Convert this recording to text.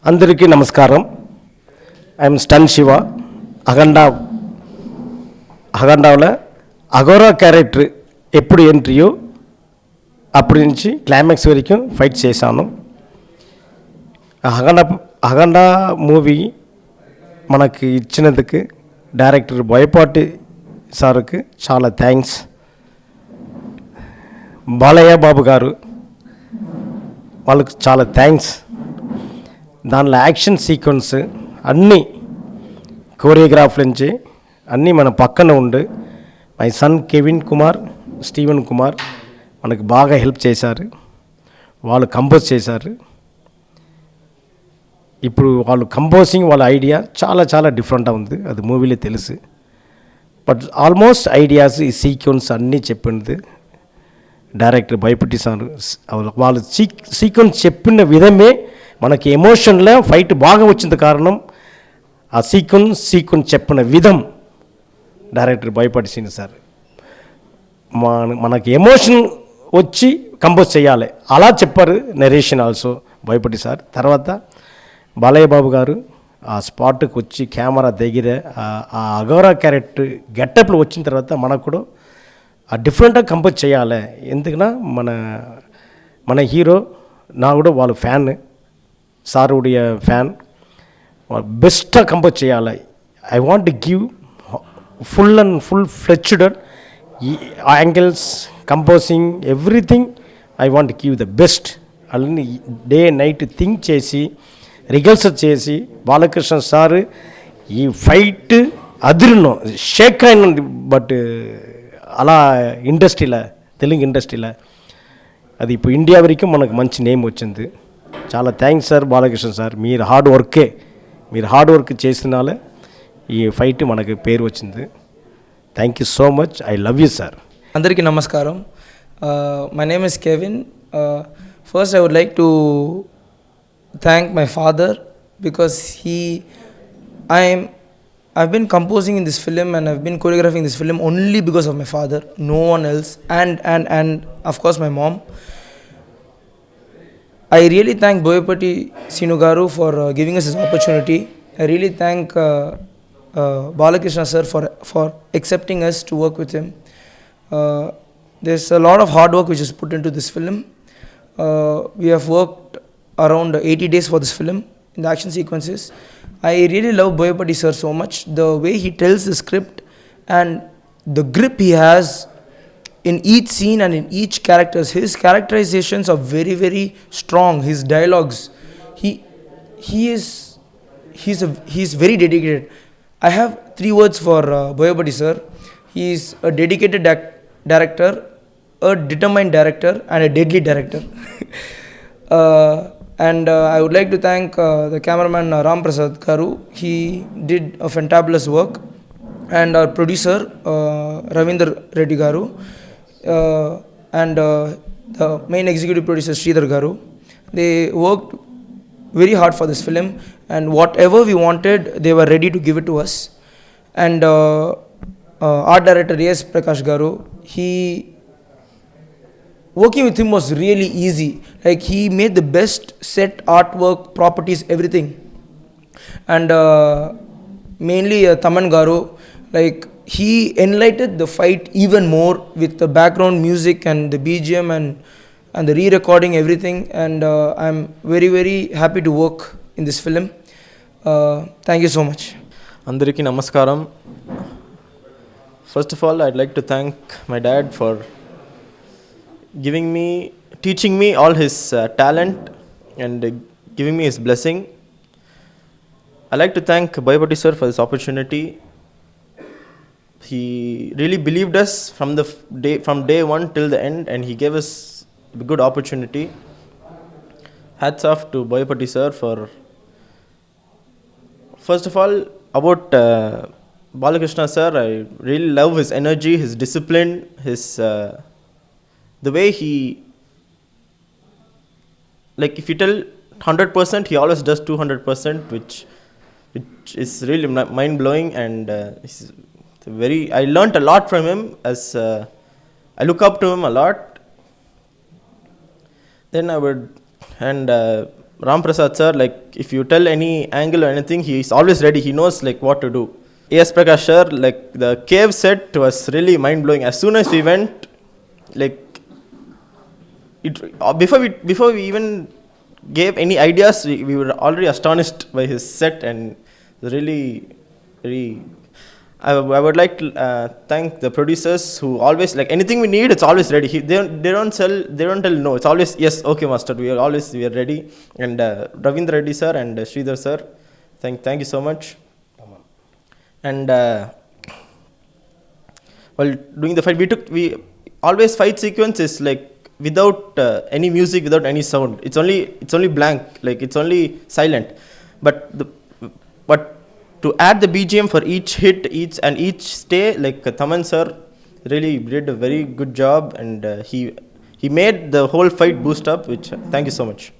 అందరికీ నమస్కారం. I'm Stun Siva. అఖండాలో అఘోరా క్యారెక్టర్ ఎప్పుడు ఎంట్రీయో అప్పటి నుంచి క్లైమాక్స్ వరకు ఫైట్ చేశాను. అఖండ మూవీ మనకి ఇచ్చినందుకు డైరెక్టర్ బోయపాటి సార్కి చాలా థ్యాంక్స్. బాలయ్య బాబు గారు వాళ్ళకి చాలా థ్యాంక్స్. దానిలో యాక్షన్ సీక్వెన్స్ అన్నీ కోరియోగ్రాఫ్ నుంచి అన్నీ మన పక్కన ఉండి my son Kevin Kumar, Steven Kumar మనకు బాగా హెల్ప్ చేశారు. వాళ్ళు కంపోజ్ చేశారు. ఇప్పుడు వాళ్ళు కంపోజింగ్ వాళ్ళ ఐడియా చాలా చాలా డిఫరెంట్గా ఉంది, అది మూవీలో తెలుసు. బట్ ఆల్మోస్ట్ ఐడియాస్ ఈ సీక్వెన్స్ అన్నీ చెప్పింది డైరెక్టర్ భయపట్టి సార్. వాళ్ళు సీక్వెన్స్ చెప్పిన విధమే మనకి ఎమోషన్లో ఫైట్ బాగా వచ్చింది. కారణం ఆ సీక్వెన్స్ చెప్పిన విధం డైరెక్టర్ భయపట్టి సార్. మనకి ఎమోషన్ వచ్చి కంపోజ్ చేయాలి అలా చెప్పారు. నరేషన్ ఆల్సో భయపట్టి సార్. తర్వాత బాలయ్య బాబు గారు ఆ స్పాట్కి వచ్చి కెమెరా దగ్గర ఆ అఘోరా క్యారెక్టర్ గెటప్లో వచ్చిన తర్వాత మనకు కూడా ఆ డిఫరెంట్గా కంపోజ్ చేయాలి. ఎందుకన్నా మన హీరో నా కూడా వాళ్ళు ఫ్యాన్, సారుடைய ఫ్యాన్. బెస్ట్గా కంపోజ్ చేయాలి. I want to give full fledged angles, composing, everything. I want to give the best. అలాని డే నైట్ థింక్ చేసి రిహర్సల్ చేసి బాలకృష్ణ సార్ ఈ ఫైట్ అదిరినో షేక్ అయినది. బట్ అలా ఇండస్ట్రీలో, తెలుగు ఇండస్ట్రీలో అది ఇప్పుడు ఇండియా వరకు మనకు మంచి నేమ్ వచ్చింది. చాలా థ్యాంక్స్ సార్ బాలకృష్ణ సార్. మీరు హార్డ్ వర్క్ చేసినాలే ఈ ఫైట్ మనకు పేరు వచ్చింది. Thank you so much. I love you sir. అందరికీ నమస్కారం. My name is Kevin. First I would like to thank my father because I've been composing in this film and I've been choreographing this film only because of my father, no one else, and of course my mom. I really thank Boyapati Sinu Garu for giving us this opportunity. I really thank Balakrishna sir for accepting us to work with him. There's a lot of hard work which is put into this film. We have worked around 80 days for this film in the action sequences. I really love Boyapati sir so much. The way he tells the script and the grip he has in each scene and in each character. His characterizations are very, very strong. His dialogues, he's very dedicated. I have 3 words for Boyapati sir. He is a dedicated director, a determined director, and a deadly director. And I would like to thank the cameraman Ram Prasad Garu. He did a fantabulous work. And our producer Ravindra Reddy Garu. And the main executive producer Sridhar Garu. They worked very hard for this film. And whatever we wanted, they were ready to give it to us. And art director A.S. Prakash Garu. Working with him was really easy. Like he made the best set, artwork, properties, everything. And mainly Taman Garu, like he enlightened the fight even more with the background music and the BGM and the re-recording everything. And I'm very, very happy to work in this film. Thank you so much. Andariki namaskaram. First of all, I'd like to thank my dad for teaching me all his talent and giving me his blessing. I like to thank Boyapati sir for this opportunity. He really believed us from day one till the end, and he gave us a good opportunity. Hats off to Boyapati sir for. First of all, about Balakrishna sir, I really love his energy, his discipline, the way he, like if you tell 100%, he always does 200%, which is really mind-blowing. And I learnt a lot from him, as I look up to him a lot. Then I would, and Ram Prasad sir, like if you tell any angle or anything, he is always ready. He knows like what to do. A.S. Prakash sir, like the cave set was really mind blowing. As soon as we went, like it before we even gave any ideas, we were already astonished by his set, and really very. I would like to thank the producers who always, like anything we need, it's always ready. They don't tell no. It's always yes, okay, master. We are ready. And Ravindra Reddy sir and Sridhar sir, thank you so much. And while doing the fight, we always fight sequence is like without any music, without any sound. It's only blank, like it's only silent. But to add the BGM for each hit, each stay, like Taman sir really did a very good job, and he made the whole fight boost up. Which thank you so much.